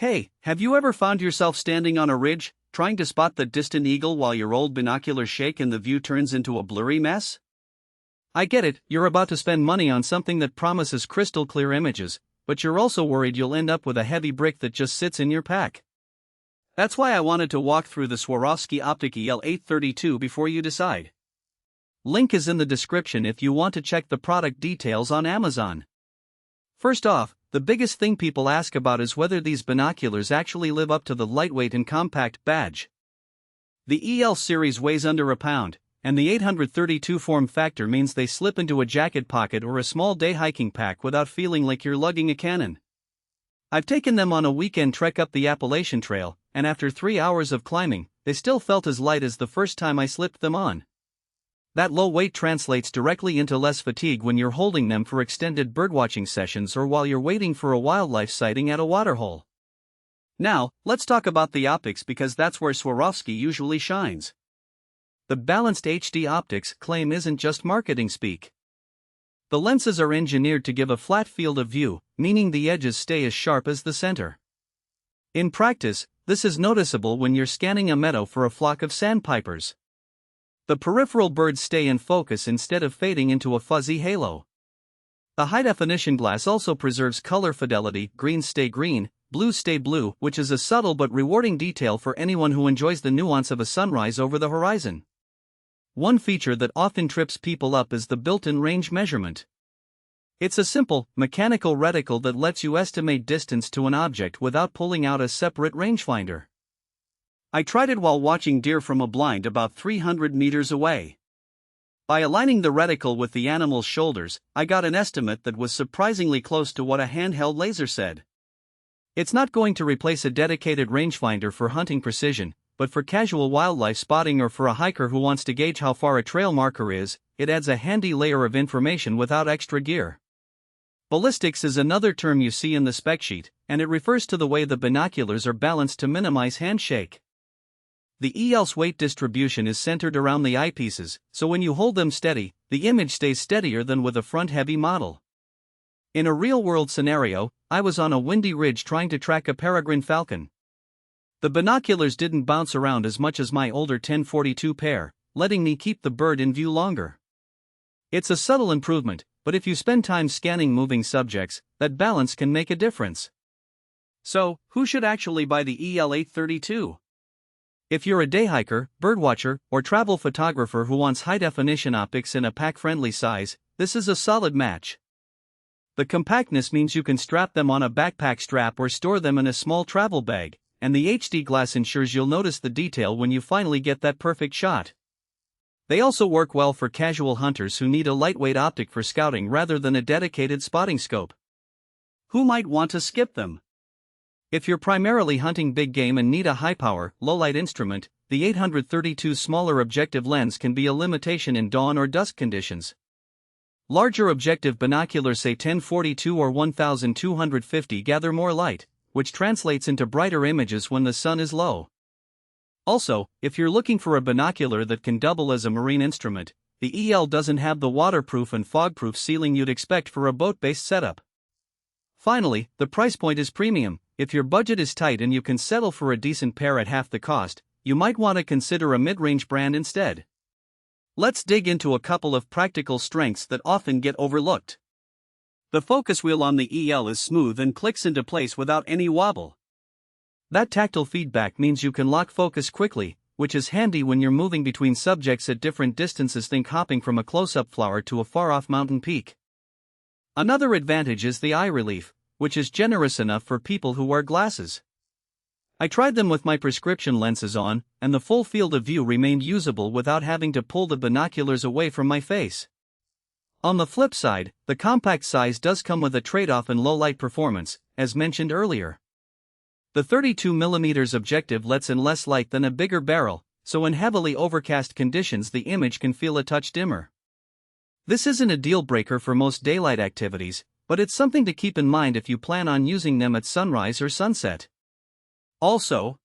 Hey, have you ever found yourself standing on a ridge, trying to spot the distant eagle while your old binoculars shake and the view turns into a blurry mess? I get it, you're about to spend money on something that promises crystal clear images, but you're also worried you'll end up with a heavy brick that just sits in your pack. That's why I wanted to walk through the SWAROVSKI OPTIK EL832 before you decide. Link is in the description if you want to check the product details on Amazon. First off, the biggest thing people ask about is whether these binoculars actually live up to the lightweight and compact badge. The EL series weighs under a pound, and the 832 form factor means they slip into a jacket pocket or a small day hiking pack without feeling like you're lugging a cannon. I've taken them on a weekend trek up the Appalachian Trail, and after 3 hours of climbing, they still felt as light as the first time I slipped them on. That low weight translates directly into less fatigue when you're holding them for extended birdwatching sessions or while you're waiting for a wildlife sighting at a waterhole. Now, let's talk about the optics because that's where Swarovski usually shines. The balanced HD optics claim isn't just marketing speak. The lenses are engineered to give a flat field of view, meaning the edges stay as sharp as the center. In practice, this is noticeable when you're scanning a meadow for a flock of sandpipers. The peripheral birds stay in focus instead of fading into a fuzzy halo. The high-definition glass also preserves color fidelity, greens stay green, blues stay blue, which is a subtle but rewarding detail for anyone who enjoys the nuance of a sunrise over the horizon. One feature that often trips people up is the built-in range measurement. It's a simple, mechanical reticle that lets you estimate distance to an object without pulling out a separate rangefinder. I tried it while watching deer from a blind about 300 meters away. By aligning the reticle with the animal's shoulders, I got an estimate that was surprisingly close to what a handheld laser said. It's not going to replace a dedicated rangefinder for hunting precision, but for casual wildlife spotting or for a hiker who wants to gauge how far a trail marker is, it adds a handy layer of information without extra gear. Ballistics is another term you see in the spec sheet, and it refers to the way the binoculars are balanced to minimize handshake. The EL's weight distribution is centered around the eyepieces, so when you hold them steady, the image stays steadier than with a front-heavy model. In a real-world scenario, I was on a windy ridge trying to track a peregrine falcon. The binoculars didn't bounce around as much as my older 1042 pair, letting me keep the bird in view longer. It's a subtle improvement, but if you spend time scanning moving subjects, that balance can make a difference. So, who should actually buy the EL832? If you're a day hiker, birdwatcher, or travel photographer who wants high-definition optics in a pack-friendly size, this is a solid match. The compactness means you can strap them on a backpack strap or store them in a small travel bag, and the HD glass ensures you'll notice the detail when you finally get that perfect shot. They also work well for casual hunters who need a lightweight optic for scouting rather than a dedicated spotting scope. Who might want to skip them? If you're primarily hunting big game and need a high-power, low-light instrument, the 832's smaller objective lens can be a limitation in dawn or dusk conditions. Larger objective binoculars say 1042 or 1250 gather more light, which translates into brighter images when the sun is low. Also, if you're looking for a binocular that can double as a marine instrument, the EL doesn't have the waterproof and fog-proof sealing you'd expect for a boat-based setup. Finally, the price point is premium. If your budget is tight and you can settle for a decent pair at half the cost, you might want to consider a mid-range brand instead. Let's dig into a couple of practical strengths that often get overlooked. The focus wheel on the EL is smooth and clicks into place without any wobble. That tactile feedback means you can lock focus quickly, which is handy when you're moving between subjects at different distances. Think hopping from a close-up flower to a far-off mountain peak. Another advantage is the eye relief, which is generous enough for people who wear glasses. I tried them with my prescription lenses on, and the full field of view remained usable without having to pull the binoculars away from my face. On the flip side, the compact size does come with a trade-off in low-light performance, as mentioned earlier. The 32mm objective lets in less light than a bigger barrel, so in heavily overcast conditions the image can feel a touch dimmer. This isn't a deal-breaker for most daylight activities, but it's something to keep in mind if you plan on using them at sunrise or sunset. Also,